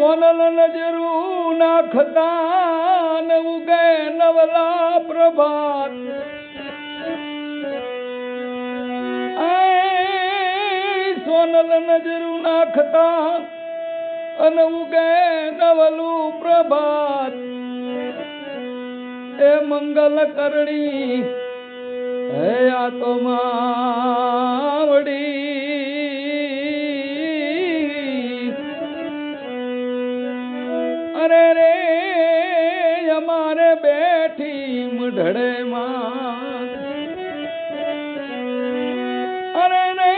સોનલ નજરું નાખતા ને ઉગે નવલા પ્રભાત સોનલ નજરું નાખતા અને ઉગે નવલું પ્રભાત એ મંગલ કરણી હે આ તો માવડી અરે રે અમારે બેઠી મઢડે માં અરે રે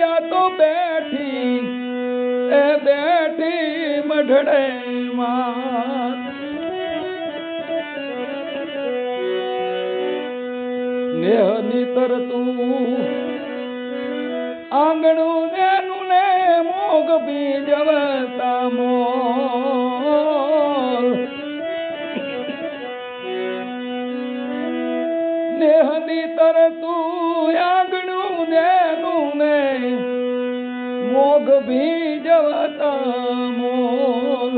આ તો બેઠી એ બેઠી મઢડે માં નેહની તરતું આંગણું દેનું ને મોગ બીજવતા મોલ નેહની તરતું આંગણું દેનું ને મોગ બીજવતા મોલ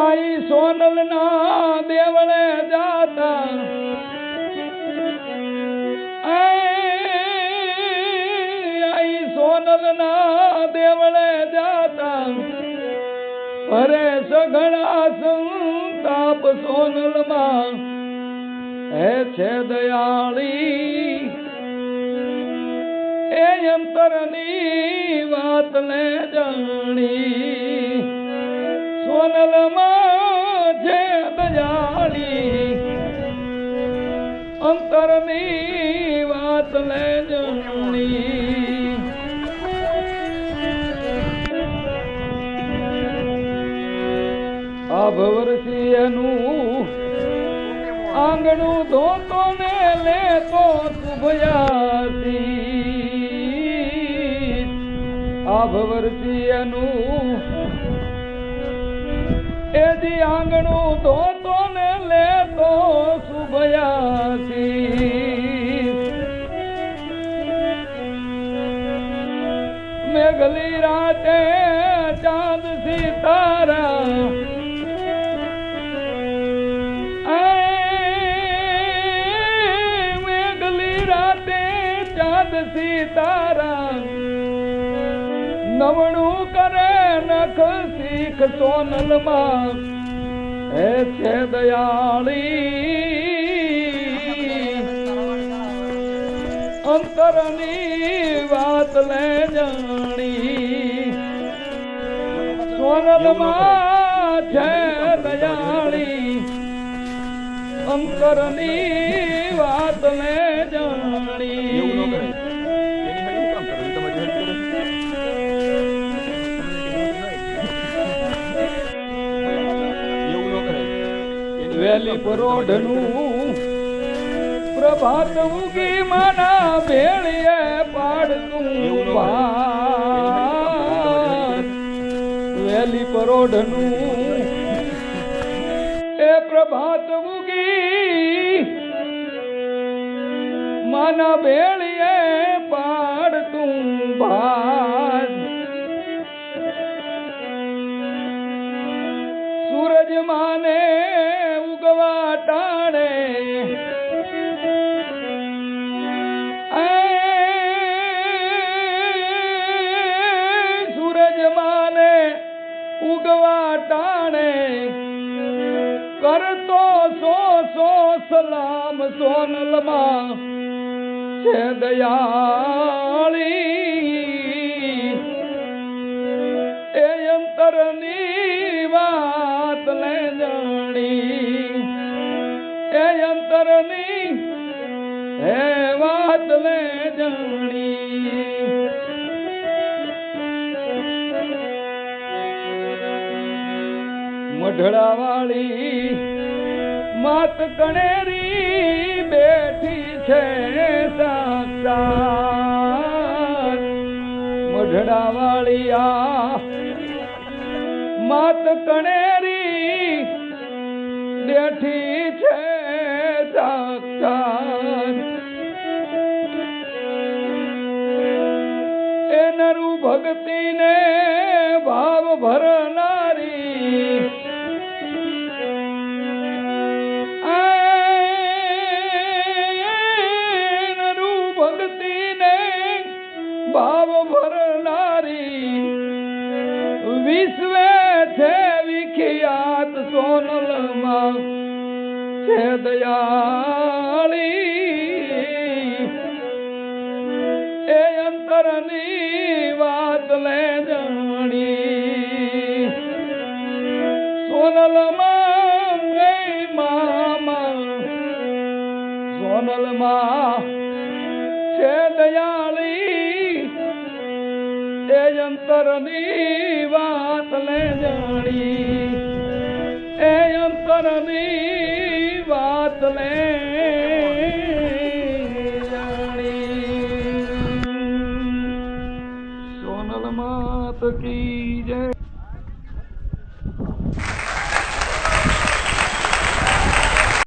આઈ સોનલ ના દેવળે જાતા આઈ સોનલ ના દેવળે જાતા અરે સઘળા સંતાપ સોનલ માં હે છે દયાળી એ અંતરની વાત ને જાણી સોનલ માં છે દયાળી અંતરની વાત લે જાણી આભવરસી એનું આંગણું ધોતો ને લેતો શુભયાસી આભવરસી એનું એજી આંગણું ધોતો ને લેતો શુભયાસી મેઘલી રાતે ચાંદ સિતારા મેઘલી રાતે ચાંદ સિતારા નવણું કરે નખ શીખ સોનલ માં હે છે દયાળી અંતરની વાત લે જાણી સોનલ માં છે દયાળી અંતરની વાત લે જાણી વેલી પરોઢનું પ્રભાત ઉગી માના ભેળીએ પાડતું ભાત વેલી પરોઢનું એ પ્રભાત ઉગી માના ભેળીએ પાડતું ભાત સૂરજ માને ટાણે સૂરજ માને ઉગવા ટાણે કરતો સો સલામ સોનલ માં છે દયાળી એ અંતરની વાત લે જાણી એ અંતરની હે વાત લે જાણી મઢડા વાળી માત કણેરી બેઠી છે સાક્ષાત મઢડા વાળી આ માત કણેરી બેઠી છે સાક્ષાત એ સોનલમાં છે દયાળી એ અંતરની વાત લે જાણી સોનલમાં રે મામા સોનલમાં છે દયાળી એ અંતરની વાત લે જાણી એ અંતરની વાત લે જાણી સોનલ માત કી